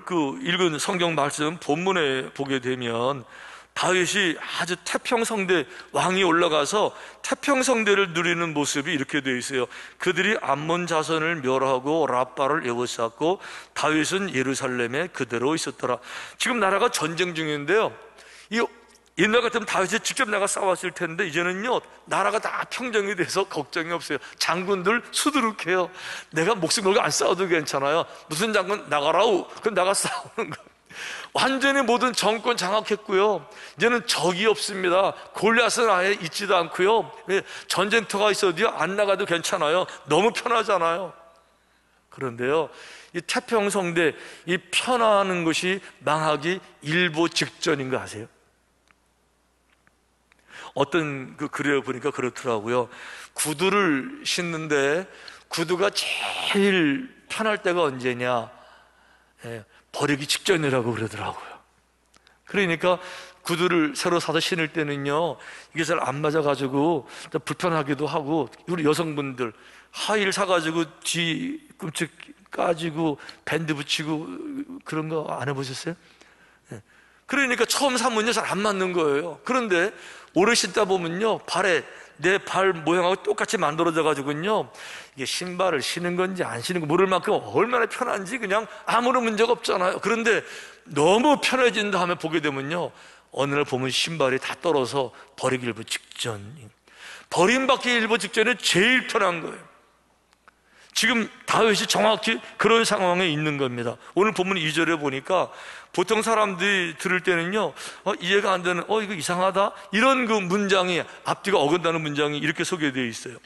그 읽은 성경 말씀 본문에 보게 되면 다윗이 아주 태평성대 왕이 올라가서 태평성대를 누리는 모습이 이렇게 되어 있어요. 그들이 암몬 자손을 멸하고 라빠를 에워쌌고 다윗은 예루살렘에 그대로 있었더라. 지금 나라가 전쟁 중인데요, 이 옛날 같으면 다윗이 직접 나가 싸웠을 텐데 이제는요 나라가 다 평정이 돼서 걱정이 없어요. 장군들 수두룩해요. 내가 목숨 걸고 안 싸워도 괜찮아요. 무슨 장군 나가라우, 그럼 나가 싸우는 거예요. 완전히 모든 정권 장악했고요, 이제는 적이 없습니다. 골리앗은 아예 있지도 않고요, 전쟁터가 있어도요 안 나가도 괜찮아요. 너무 편하잖아요. 그런데요, 이 태평성대, 이 편안한 것이 망하기 일보 직전인 거 아세요? 어떤 그 글에 보니까 그렇더라고요. 구두를 신는데 구두가 제일 편할 때가 언제냐? 버리기 직전이라고 그러더라고요. 그러니까 구두를 새로 사서 신을 때는요, 이게 잘 안 맞아가지고 불편하기도 하고, 우리 여성분들 하이힐 사가지고 뒤꿈치 까지고 밴드 붙이고 그런 거 안 해보셨어요? 그러니까 처음 사면요 잘 안 맞는 거예요. 그런데 오래 신다 보면요 발에 내 발 모양하고 똑같이 만들어져 가지고요, 이게 신발을 신은 건지 안 신은 거 모를 만큼 얼마나 편한지 그냥 아무런 문제가 없잖아요. 그런데 너무 편해진 다음에 보게 되면요, 어느 날 보면 신발이 다 떨어서 버리기 일보 직전, 버림받기 일보 직전에 제일 편한 거예요. 지금 다윗이 정확히 그런 상황에 있는 겁니다. 오늘 본문 2절에 보니까 보통 사람들이 들을 때는요, 이해가 안 되는, 이거 이상하다, 이런 그 문장이, 앞뒤가 어긋나는 문장이 이렇게 소개되어 있어요.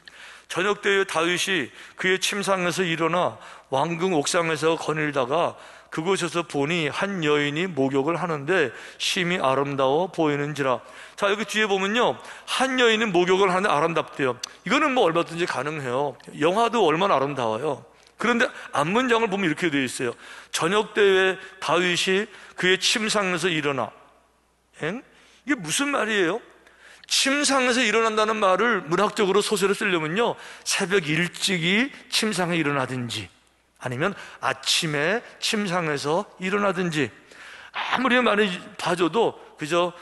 저녁 때에 다윗이 그의 침상에서 일어나 왕궁 옥상에서 거닐다가 그곳에서 보니 한 여인이 목욕을 하는데 심히 아름다워 보이는지라. 자, 여기 뒤에 보면요, 한 여인이 목욕을 하는데 아름답대요. 이거는 뭐 얼마든지 가능해요. 영화도 얼마나 아름다워요. 그런데 앞문장을 보면 이렇게 되어 있어요. 저녁 때에 다윗이 그의 침상에서 일어나. 이게 무슨 말이에요? 침상에서 일어난다는 말을 문학적으로 소설에 쓰려면요, 새벽 일찍이 침상에 일어나든지 아니면 아침에 침상에서 일어나든지, 아무리 많이 봐줘도 그저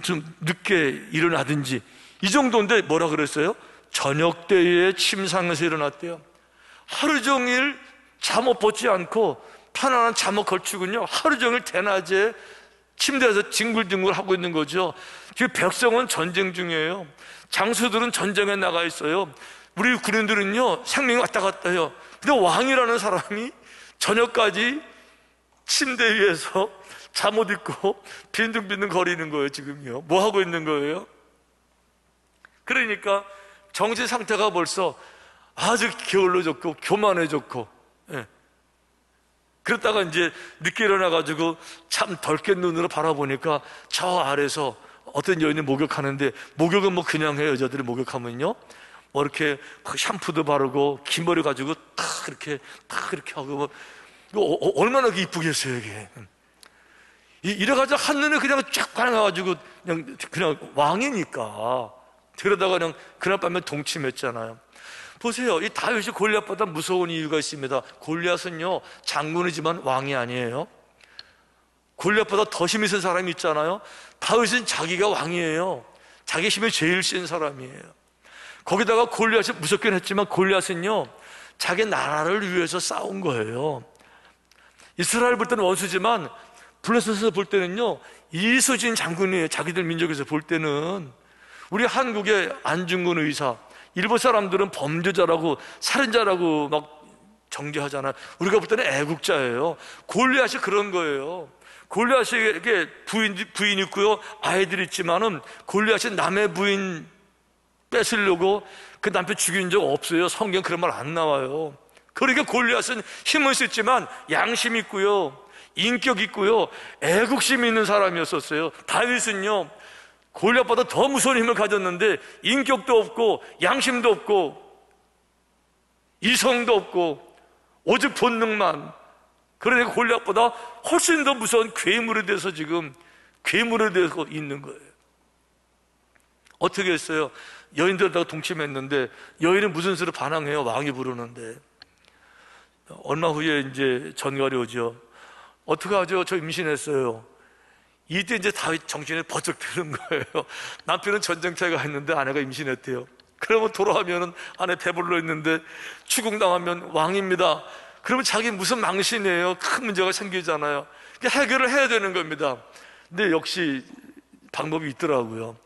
좀 늦게 일어나든지 이 정도인데 뭐라 그랬어요? 저녁 때에 침상에서 일어났대요. 하루 종일 잠옷 벗지 않고 편안한 잠옷 걸치군요, 하루 종일 대낮에 침대에서 뒹굴뒹굴 하고 있는 거죠. 지금 백성은 전쟁 중이에요. 장수들은 전쟁에 나가 있어요. 우리 군인들은요 생명이 왔다 갔다 해요. 근데 왕이라는 사람이 저녁까지 침대 위에서 잠옷 입고 빈둥빈둥 거리는 거예요. 지금요 뭐 하고 있는 거예요? 그러니까 정신 상태가 벌써 아주 게을러졌고 교만해졌고, 그러다가 이제 늦게 일어나가지고 참 덜 깬 눈으로 바라보니까 저 아래서 어떤 여인이 목욕하는데, 목욕은 뭐 그냥 해요. 여자들이 목욕하면요 뭐 이렇게 샴푸도 바르고 긴 머리 가지고 탁 이렇게 하고, 뭐 얼마나 이쁘겠어요 이게. 이래가지고 한눈에 그냥 쫙 반해가지고 그냥 왕이니까. 그러다가 그냥 그날 밤에 동침했잖아요. 보세요, 이 다윗이 골리앗보다 무서운 이유가 있습니다. 골리앗은요 장군이지만 왕이 아니에요. 골리앗보다 더 힘이 센 사람이 있잖아요. 다윗은 자기가 왕이에요. 자기 힘이 제일 센 사람이에요. 거기다가 골리앗이 무섭긴 했지만 골리앗은요 자기 나라를 위해서 싸운 거예요. 이스라엘 볼 때는 원수지만 블레셋에서 볼 때는요 이수진 장군이에요. 자기들 민족에서 볼 때는. 우리 한국의 안중근 의사, 일본 사람들은 범죄자라고 살인자라고 막 정죄하잖아요. 우리가 볼 때는 애국자예요. 골리앗이 그런 거예요. 골리앗에게 부인 있고요 아이들 있지만은 골리앗이 남의 부인 뺏으려고 그 남편 죽인 적 없어요. 성경 그런 말 안 나와요. 그러니까 골리앗은 힘은 있지만 양심 있고요 인격 있고요 애국심 있는 사람이었었어요. 다윗은요 골리앗보다 더 무서운 힘을 가졌는데 인격도 없고 양심도 없고 이성도 없고 오직 본능만. 그러니까 골리앗보다 훨씬 더 무서운 괴물이 돼서 지금 괴물이 되고 있는 거예요. 어떻게 했어요? 여인들하고 동침했는데 여인은 무슨 수로 반항해요? 왕이 부르는데. 얼마 후에 이제 전갈이 오죠. 어떡하죠? 저 임신했어요. 이때 이제 다윗 정신이 번쩍 드는 거예요. 남편은 전쟁터에 가 있는데 아내가 임신했대요. 그러면 돌아오면 아내 배불러 있는데 추궁당하면 왕입니다. 그러면 자기 무슨 망신이에요? 큰 문제가 생기잖아요. 그러니까 해결을 해야 되는 겁니다. 근데 역시 방법이 있더라고요.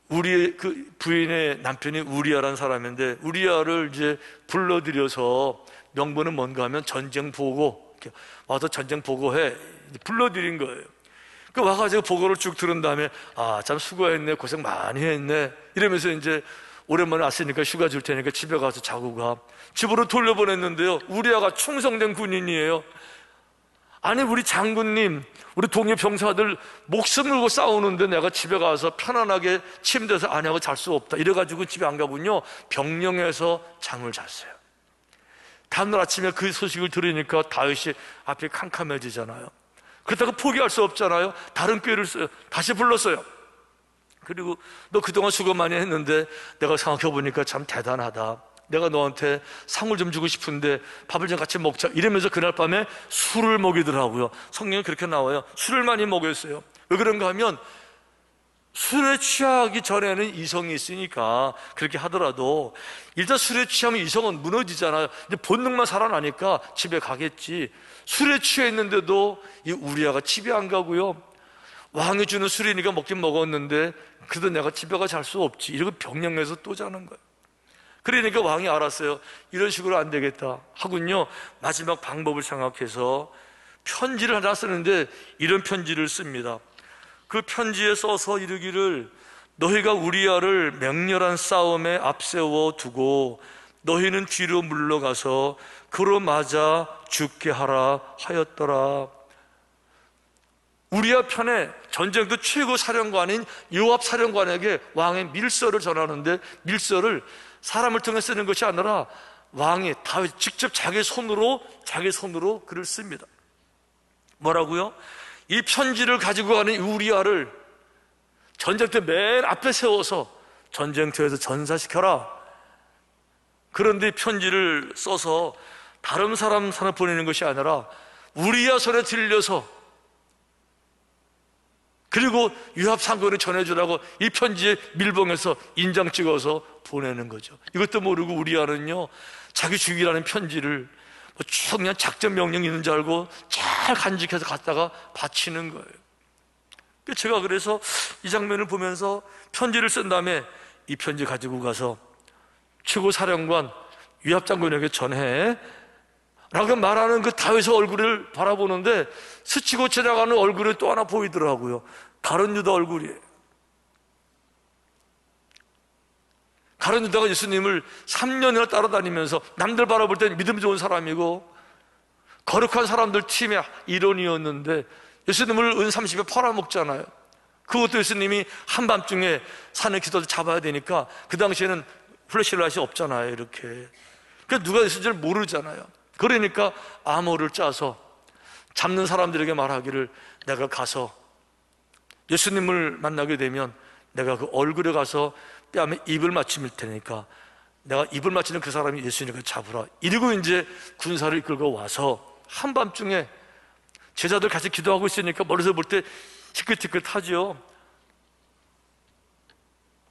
우리의 그 부인의 남편이 우리아라는 사람인데, 우리아를 이제 불러들여서 명분은 뭔가 하면 전쟁 보고, 이렇게 와서 전쟁 보고해, 불러들인 거예요. 그 와가지고 보고를 쭉 들은 다음에, 아, 참 수고했네, 고생 많이 했네, 이러면서 이제 오랜만에 왔으니까 휴가 줄 테니까 집에 가서 자고 가. 집으로 돌려보냈는데요, 우리아가 충성된 군인이에요. 아니, 우리 장군님, 우리 동료 병사들 목숨 걸고 싸우는데 내가 집에 가서 편안하게 침대에서 아내하고 잘 수 없다, 이래가지고 집에 안 가군요. 병령에서 잠을 잤어요. 다음날 아침에 그 소식을 들으니까 다윗이 앞이 캄캄해지잖아요. 그렇다고 포기할 수 없잖아요. 다른 꾀를 써요. 다시 불렀어요. 그리고 너 그동안 수고 많이 했는데 내가 생각해보니까 참 대단하다. 내가 너한테 상을 좀 주고 싶은데 밥을 좀 같이 먹자, 이러면서 그날 밤에 술을 먹이더라고요. 성경에 그렇게 나와요. 술을 많이 먹였어요. 왜 그런가 하면 술에 취하기 전에는 이성이 있으니까 그렇게 하더라도 일단 술에 취하면 이성은 무너지잖아요. 이제 본능만 살아나니까 집에 가겠지. 술에 취해 있는데도 이 우리아가 집에 안 가고요. 왕이 주는 술이니까 먹긴 먹었는데 그래도 내가 집에 가 잘 수 없지, 이러고 병령에서 또 자는 거예요. 그러니까 왕이 알았어요. 이런 식으로 안 되겠다 하군요. 마지막 방법을 생각해서 편지를 하나 쓰는데 이런 편지를 씁니다. 그 편지에 써서 이르기를, 너희가 우리아를 맹렬한 싸움에 앞세워 두고 너희는 뒤로 물러가서 그로 맞아 죽게 하라 하였더라. 우리아 편에 전쟁도 최고 사령관인 요압 사령관에게 왕의 밀서를 전하는데, 밀서를 사람을 통해 쓰는 것이 아니라 왕이 다윗 직접 자기 손으로 글을 씁니다. 뭐라고요? 이 편지를 가지고 가는 우리아를 전쟁터 맨 앞에 세워서 전쟁터에서 전사시켜라. 그런데 편지를 써서 다른 사람 손에 보내는 것이 아니라 우리아 손에 들려서, 그리고 요압 장군이 전해주라고 이 편지에 밀봉해서 인장 찍어서 보내는 거죠. 이것도 모르고 우리아는요, 자기 죽이라는 편지를 쭉 그냥 작전 명령 있는 줄 알고 잘 간직해서 갖다가 바치는 거예요. 제가 그래서 이 장면을 보면서 편지를 쓴 다음에 이 편지 가지고 가서 최고 사령관 요압 장군에게 전해 라고 말하는 그 다윗의 얼굴을 바라보는데 스치고 지나가는 얼굴이 또 하나 보이더라고요. 가룟 유다 얼굴이에요. 가룟 유다가 예수님을 3년이나 따라다니면서 남들 바라볼 땐 믿음 좋은 사람이고 거룩한 사람들 팀의 일원이었는데 예수님을 은 30에 팔아먹잖아요. 그것도 예수님이 한밤중에 산에 기도를 잡아야 되니까 그 당시에는 플래시라이트가 없잖아요. 이렇게. 그러니까 누가 예수님을 모르잖아요. 그러니까 암호를 짜서 잡는 사람들에게 말하기를, 내가 가서 예수님을 만나게 되면 내가 그 얼굴에 가서 뺨에 입을 맞춤일 테니까 내가 입을 맞추는 그 사람이 예수님을 잡으라. 이러고 이제 군사를 이끌고 와서 한밤중에 제자들 같이 기도하고 있으니까 멀리서 볼 때 티끌티끌하죠.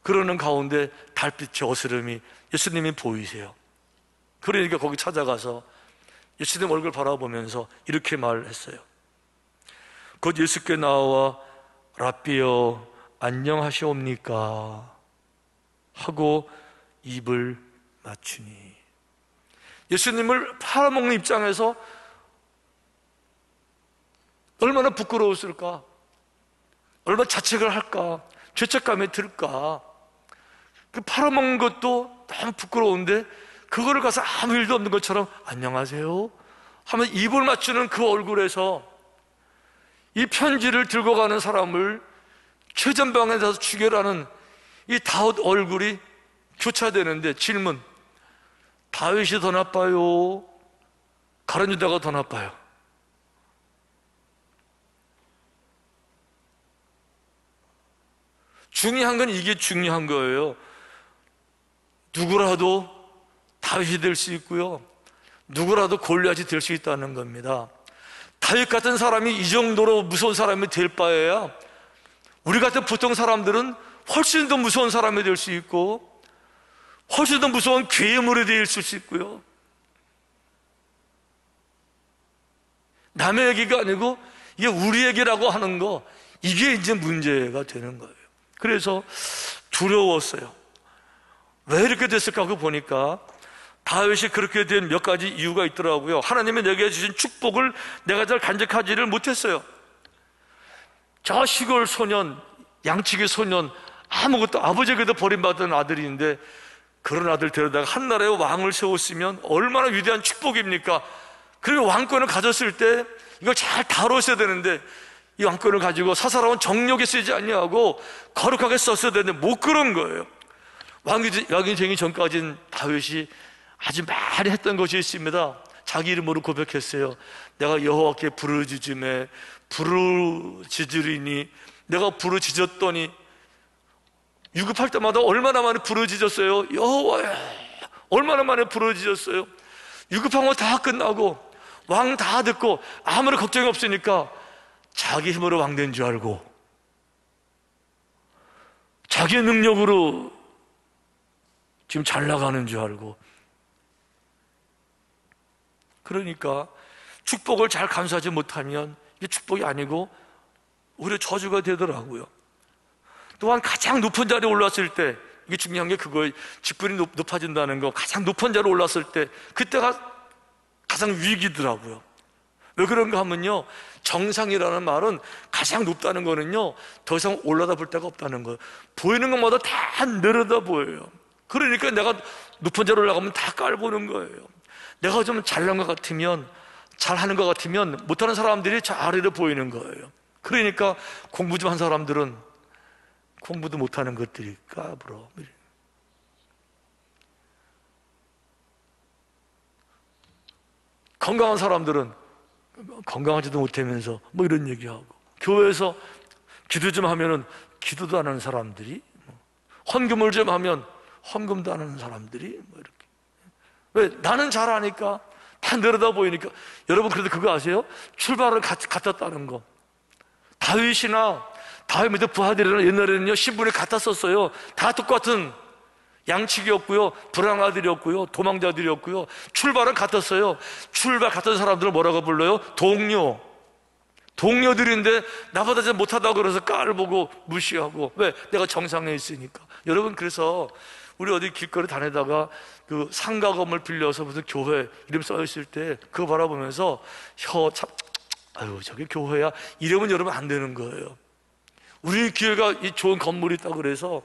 그러는 가운데 달빛의 어스름이 예수님이 보이세요. 그러니까 거기 찾아가서 예수님 얼굴 바라보면서 이렇게 말했어요. 곧 예수께 나와 랍비여 안녕하시옵니까 하고 입을 맞추니, 예수님을 팔아먹는 입장에서 얼마나 부끄러웠을까, 얼마나 자책을 할까, 죄책감이 들까. 그 팔아먹는 것도 너무 부끄러운데 그거를 가서 아무 일도 없는 것처럼 안녕하세요 하면 입을 맞추는 그 얼굴에서 이 편지를 들고 가는 사람을 최전방에 가서 죽여라는 이 다윗 얼굴이 교차되는데, 질문, 다윗이 더 나빠요? 가룟 유다가 더 나빠요? 중요한 건 이게 중요한 거예요. 누구라도 다윗이 될 수 있고요, 누구라도 골리앗이 될 수 있다는 겁니다. 다윗 같은 사람이 이 정도로 무서운 사람이 될 바에야 우리 같은 보통 사람들은 훨씬 더 무서운 사람이 될 수 있고 훨씬 더 무서운 괴물이 될 수 있고요. 남의 얘기가 아니고 이게 우리 얘기라고 하는 거, 이게 이제 문제가 되는 거예요. 그래서 두려웠어요. 왜 이렇게 됐을까 하고 보니까 다윗이 그렇게 된 몇 가지 이유가 있더라고요. 하나님이 내게 주신 축복을 내가 잘 간직하지를 못했어요. 저 시골 소년, 양치기 소년, 아무것도, 아버지에게도 버림받은 아들인데 그런 아들 데려다가 한 나라의 왕을 세웠으면 얼마나 위대한 축복입니까? 그리고 왕권을 가졌을 때 이걸 잘 다뤘어야 되는데 이 왕권을 가지고 사사로운 정욕에 쓰지 아니하고 거룩하게 썼어야 되는데 못 그런 거예요. 왕이 되기 전까지는 다윗이 아주 많이 했던 것이 있습니다. 자기 이름으로 고백했어요. 내가 여호와께 부르짖음에 부르짖으리니, 내가 부르짖었더니, 유급할 때마다 얼마나 많이 부르짖었어요. 여호와야, 얼마나 많이 부르짖었어요. 유급한 거 다 끝나고 왕 다 듣고 아무런 걱정이 없으니까 자기 힘으로 왕 된 줄 알고 자기 능력으로 지금 잘 나가는 줄 알고, 그러니까 축복을 잘 감수하지 못하면 이게 축복이 아니고 오히려 저주가 되더라고요. 또한 가장 높은 자리에 올랐을 때, 이게 중요한 게 그거예요. 직분이 높아진다는 거, 가장 높은 자리에 올랐을 때 그때가 가장 위기더라고요. 왜 그런가 하면요, 정상이라는 말은 가장 높다는 거는요 더 이상 올라다 볼 데가 없다는 거예요. 보이는 것마다 다 내려다 보여요. 그러니까 내가 높은 자리에 올라가면 다 깔보는 거예요. 내가 좀 잘난 것 같으면, 잘하는 것 같으면 못하는 사람들이 저 아래로 보이는 거예요. 그러니까 공부 좀 한 사람들은 공부도 못하는 것들이 까불어. 건강한 사람들은 건강하지도 못하면서 뭐 이런 얘기하고, 교회에서 기도 좀 하면은 기도도 안 하는 사람들이, 헌금을 좀 하면 헌금도 안 하는 사람들이 뭐 이렇게. 왜? 나는 잘하니까, 다 내려다 보이니까. 여러분 그래도 그거 아세요? 출발을 같았다는 거. 다윗이나 다윗 밑에 부하들이나 옛날에는요 신분이 같았었어요. 다 똑같은 양치기였고요, 불황아들이었고요, 도망자들이었고요. 출발은 같았어요. 출발 같은 사람들을 뭐라고 불러요? 동료. 동료들인데 나보다 잘 못하다고 그래서 깔보고 무시하고. 왜? 내가 정상에 있으니까. 여러분, 그래서 우리 어디 길거리 다니다가 그 상가 건물 빌려서 무슨 교회 이름 써있을 때 그거 바라보면서 아유 저게 교회야, 이러면 여러분 안 되는 거예요. 우리 교회가 이 좋은 건물이 있다고 그래서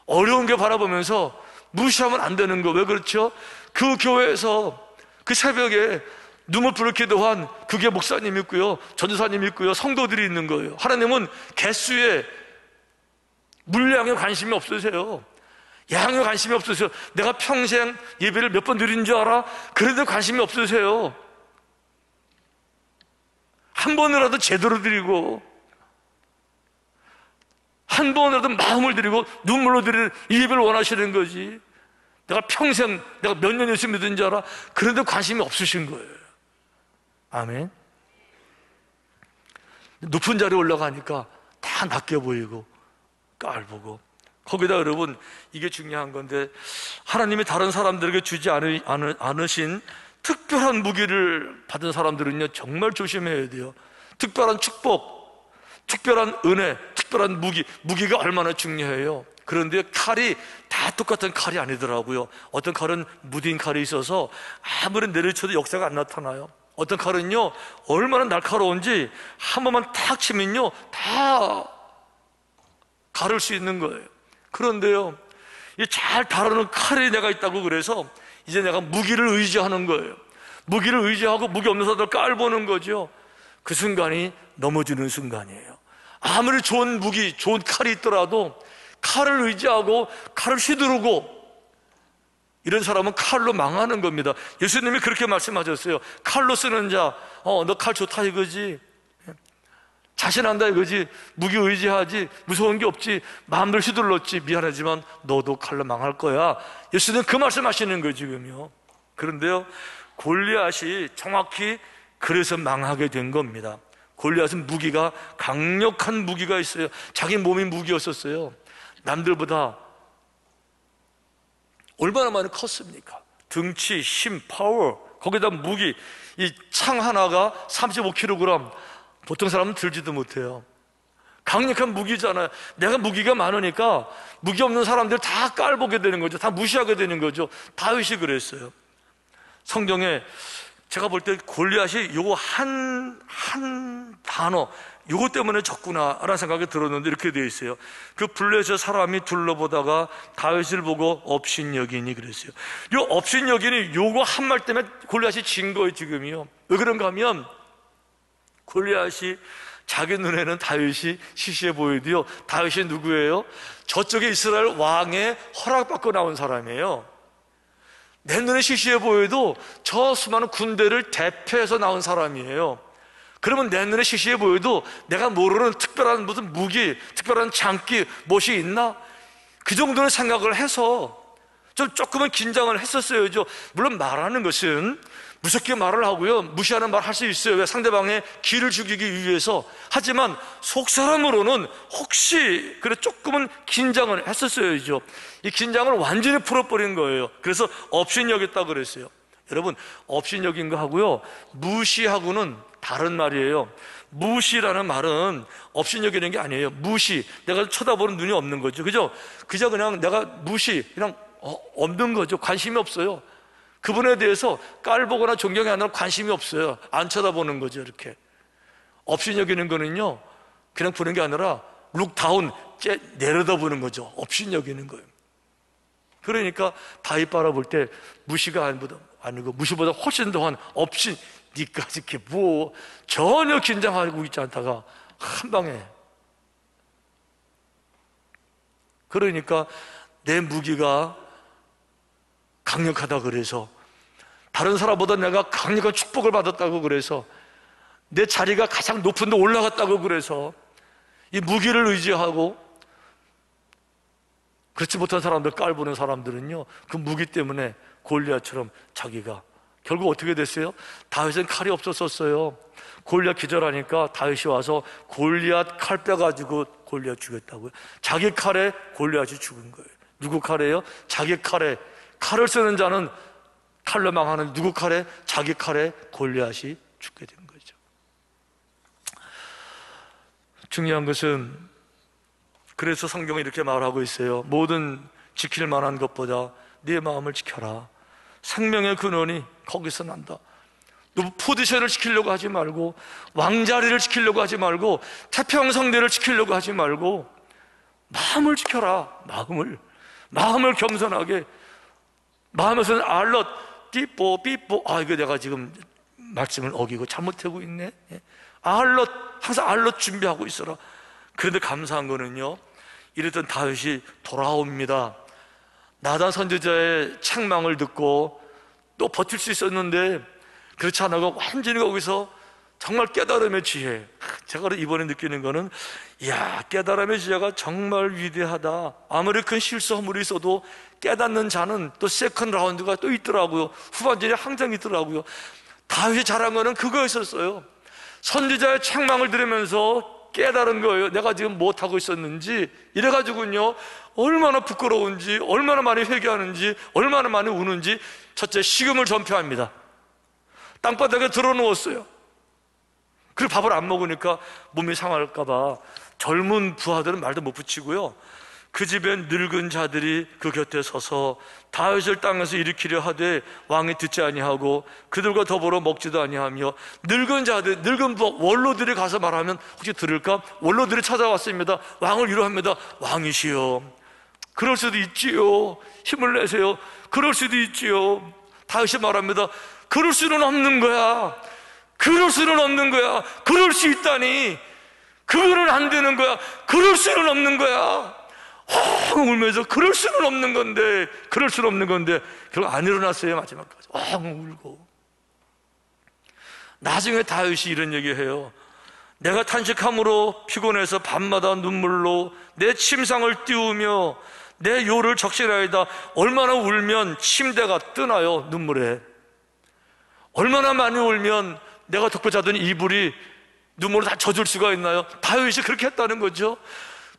어려운 게 바라보면서 무시하면 안 되는 거. 왜 그렇죠? 그 교회에서 그 새벽에 눈물부를 기도한 그게 목사님 있고요, 전도사님 있고요, 성도들이 있는 거예요. 하나님은 개수에, 물량에 관심이 없으세요. 양에 관심이 없으세요. 내가 평생 예배를 몇 번 드린 줄 알아? 그래도 관심이 없으세요. 한 번이라도 제대로 드리고, 한 번이라도 마음을 드리고 눈물로 드리는 이 예배를 원하시는 거지. 내가 평생, 내가 몇 년 열심히 믿은 줄 알아? 그래도 관심이 없으신 거예요. 아멘. 높은 자리에 올라가니까 다 낮게 보이고 깔보고. 거기다 여러분, 이게 중요한 건데, 하나님이 다른 사람들에게 주지 않으신 특별한 무기를 받은 사람들은요 정말 조심해야 돼요. 특별한 축복, 특별한 은혜, 특별한 무기가 얼마나 중요해요. 그런데 칼이 다 똑같은 칼이 아니더라고요. 어떤 칼은 무딘 칼이 있어서 아무리 내려쳐도 역사가 안 나타나요. 어떤 칼은요 얼마나 날카로운지 한 번만 탁 치면요 다 가를 수 있는 거예요. 그런데요, 이 잘 다루는 칼이 내가 있다고 그래서 이제 내가 무기를 의지하는 거예요. 무기를 의지하고 무기 없는 사람들 깔보는 거죠. 그 순간이 넘어지는 순간이에요. 아무리 좋은 무기, 좋은 칼이 있더라도 칼을 의지하고 칼을 휘두르고 이런 사람은 칼로 망하는 겁니다. 예수님이 그렇게 말씀하셨어요. 칼로 쓰는 자, 너 칼 좋다 이거지, 자신한다 이거지, 무기 의지하지, 무서운 게 없지, 마음대로 휘둘렀지, 미안하지만 너도 칼로 망할 거야. 예수님 그 말씀 하시는 거예요 지금요. 그런데요, 골리앗이 정확히 그래서 망하게 된 겁니다. 골리앗은 무기가, 강력한 무기가 있어요. 자기 몸이 무기였었어요. 남들보다 얼마나 많이 컸습니까? 등치, 힘, 파워, 거기다 무기, 이 창 하나가 35kg, 보통 사람은 들지도 못해요. 강력한 무기잖아요. 내가 무기가 많으니까 무기 없는 사람들 다 깔보게 되는 거죠. 다 무시하게 되는 거죠. 다윗이 그랬어요. 성경에 제가 볼 때 골리앗이 요거 한 단어, 요거 때문에 졌구나라는 생각이 들었는데 이렇게 되어 있어요. 그 블레셋 사람이 둘러보다가 다윗을 보고 업신여기니 그랬어요. 요 업신여기니 요거 한 말 때문에 골리앗이 진 거예요, 지금이요. 왜 그런가 하면 골리앗이 자기 눈에는 다윗이 시시해 보이도요, 다윗이 누구예요? 저쪽에 이스라엘 왕의 허락받고 나온 사람이에요. 내 눈에 시시해 보여도 저 수많은 군대를 대표해서 나온 사람이에요. 그러면 내 눈에 시시해 보여도 내가 모르는 특별한 무슨 무기, 특별한 장기, 무엇이 있나? 그 정도는 생각을 해서 좀 조금은 긴장을 했었어야죠. 물론 말하는 것은 무섭게 말을 하고요, 무시하는 말 할 수 있어요. 왜? 상대방의 기를 죽이기 위해서. 하지만 속사람으로는 혹시 그래 조금은 긴장을 했었어야죠. 이 긴장을 완전히 풀어버린 거예요. 그래서 업신여겼다고 그랬어요. 여러분, 업신여긴 거 하고요, 무시하고는 다른 말이에요. 무시라는 말은 업신여기는 게 아니에요. 무시, 내가 쳐다보는 눈이 없는 거죠. 그죠? 그저 그냥 내가 무시, 그냥 없는 거죠. 관심이 없어요. 그분에 대해서 깔보거나 존경이 아니라 관심이 없어요. 안 쳐다보는 거죠, 이렇게. 업신여기는 거는요, 그냥 보는 게 아니라 룩다운, 내려다보는 거죠. 업신여기는 거예요. 그러니까 다윗 바라볼 때 무시가 아니고 무시보다 훨씬 더한 업신, 니까지 이렇게 뭐 전혀 긴장하고 있지 않다가 한 방에. 그러니까 내 무기가 강력하다 그래서, 다른 사람보다 내가 강력한 축복을 받았다고 그래서, 내 자리가 가장 높은 데 올라갔다고 그래서 이 무기를 의지하고, 그렇지 못한 사람들, 깔보는 사람들은요, 그 무기 때문에 골리앗처럼 자기가 결국 어떻게 됐어요? 다윗은 칼이 없었어요. 골리앗 기절하니까 다윗이 와서 골리앗 칼 빼가지고 골리앗 죽였다고요. 자기 칼에 골리앗이 죽은 거예요. 누구 칼에요? 자기 칼에. 칼을 쓰는 자는 칼로 망하는, 누구 칼에? 자기 칼에 골리앗이 죽게 된 거죠. 중요한 것은, 그래서 성경이 이렇게 말하고 있어요. 모든 지킬 만한 것보다 네 마음을 지켜라. 생명의 근원이 거기서 난다. 너 포지션을 지키려고 하지 말고, 왕자리를 지키려고 하지 말고, 태평성대를 지키려고 하지 말고, 마음을 지켜라. 마음을 겸손하게. 마음에서는 알럿, 삐뽀, 이거 내가 지금 말씀을 어기고 잘못하고 있네. 알럿, 항상 알럿 준비하고 있어라. 그런데 감사한 거는요, 이랬던 다윗이 돌아옵니다. 나단 선지자의 책망을 듣고 또 버틸 수 있었는데, 그렇지 않아가 완전히 거기서 정말 깨달음의 지혜. 제가 이번에 느끼는 거는, 이야, 깨달음의 지혜가 정말 위대하다. 아무리 큰 실수 허물이 있어도 깨닫는 자는 또 세컨드 라운드가 또 있더라고요. 후반전에 항상 있더라고요. 다윗이 잘한 거는 그거였었어요. 선지자의 책망을 들으면서 깨달은 거예요. 내가 지금 못하고 있었는지. 이래가지고요, 얼마나 부끄러운지, 얼마나 많이 회개하는지, 얼마나 많이 우는지. 첫째, 식음을 전폐합니다. 땅바닥에 드러누웠어요. 그리고 밥을 안 먹으니까 몸이 상할까봐 젊은 부하들은 말도 못 붙이고요, 그 집에 늙은 자들이 그 곁에 서서 다윗을 땅에서 일으키려 하되 왕이 듣지 아니하고 그들과 더불어 먹지도 아니하며, 늙은 자들, 늙은 부하, 원로들이 가서 말하면 혹시 들을까? 원로들이 찾아왔습니다. 왕을 위로합니다. 왕이시여, 그럴 수도 있지요. 힘을 내세요. 그럴 수도 있지요. 다윗이 말합니다. 그럴 수는 없는 거야. 그럴 수는 없는 거야. 그럴 수 있다니. 그거는 안 되는 거야. 그럴 수는 없는 거야. 울면서 그럴 수는 없는 건데, 그럴 수는 없는 건데, 결국 안 일어났어요. 마지막까지 울고. 나중에 다윗이 이런 얘기해요. 내가 탄식함으로 피곤해서 밤마다 눈물로 내 침상을 띄우며 내 요를 적시나이다. 얼마나 울면 침대가 뜨나요, 눈물에. 얼마나 많이 울면 내가 덮고 자던 이불이 눈물을 다 젖을 수가 있나요? 다윗이 그렇게 했다는 거죠.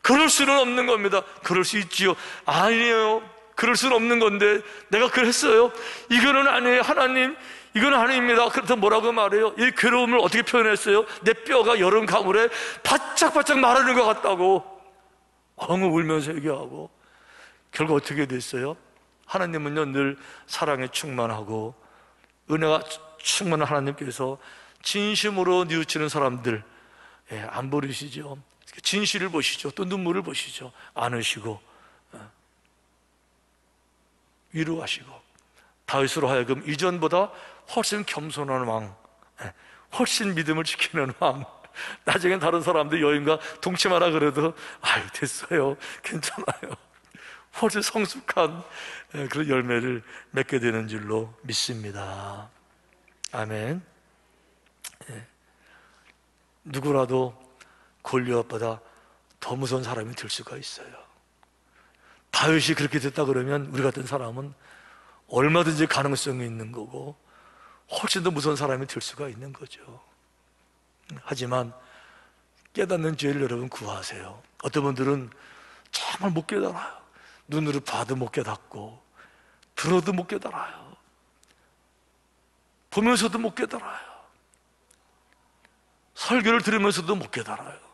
그럴 수는 없는 겁니다. 그럴 수 있지요. 아니에요. 그럴 수는 없는 건데 내가 그랬어요. 이거는 아니에요. 하나님, 이건 아닙니다. 그래서 뭐라고 말해요? 이 괴로움을 어떻게 표현했어요? 내 뼈가 여름 가물에 바짝바짝 마르는 것 같다고 엉엉 울면서 얘기하고, 결국 어떻게 됐어요? 하나님은요 늘 사랑에 충만하고 은혜가 충만한 하나님께서 진심으로 뉘우치는 사람들 안 버리시죠. 진실을 보시죠. 또 눈물을 보시죠. 안으시고 위로하시고, 다윗으로 하여금 이전보다 훨씬 겸손한 왕, 훨씬 믿음을 지키는 왕. 나중엔 다른 사람들 여인과 동침하라 그래도 아유 됐어요, 괜찮아요, 훨씬 성숙한 그런 열매를 맺게 되는 줄로 믿습니다. 아멘. 누구라도 골리앗보다 더 무서운 사람이 될 수가 있어요. 다윗이 그렇게 됐다 그러면 우리 같은 사람은 얼마든지 가능성이 있는 거고 훨씬 더 무서운 사람이 될 수가 있는 거죠. 하지만 깨닫는 지혜를 여러분 구하세요. 어떤 분들은 정말 못 깨달아요. 눈으로 봐도 못 깨닫고 들어도 못 깨달아요. 보면서도 못 깨달아요. 설교를 들으면서도 못 깨달아요.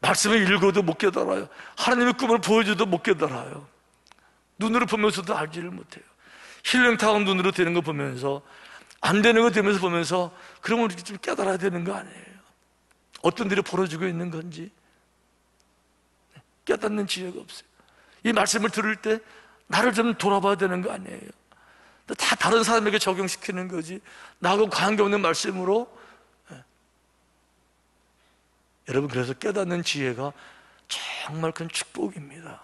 말씀을 읽어도 못 깨달아요. 하나님의 꿈을 보여줘도 못 깨달아요. 눈으로 보면서도 알지를 못해요. 힐링타운 눈으로 되는 거 보면서 안 되는 거 되면서 보면서, 그러면 우리 좀 깨달아야 되는 거 아니에요? 어떤 일이 벌어지고 있는 건지 깨닫는 지혜가 없어요. 이 말씀을 들을 때 나를 좀 돌아봐야 되는 거 아니에요? 다 다른 사람에게 적용시키는 거지 나하고 관계없는 말씀으로. 여러분, 그래서 깨닫는 지혜가 정말 큰 축복입니다.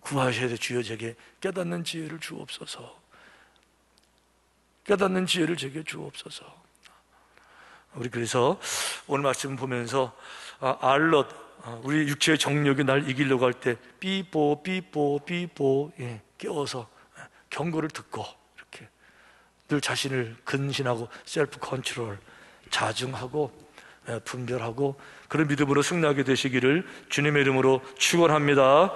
구하셔야 돼. 주여 제게 깨닫는 지혜를 주옵소서. 깨닫는 지혜를 제게 주옵소서. 우리 그래서 오늘 말씀 보면서 알럿, 우리 육체의 정력이 날 이기려고 할 때 삐뽀 깨워서 경고를 듣고 이렇게 늘 자신을 근신하고 셀프 컨트롤, 자중하고 분별하고 그런 믿음으로 승리하게 되시기를 주님의 이름으로 축원합니다.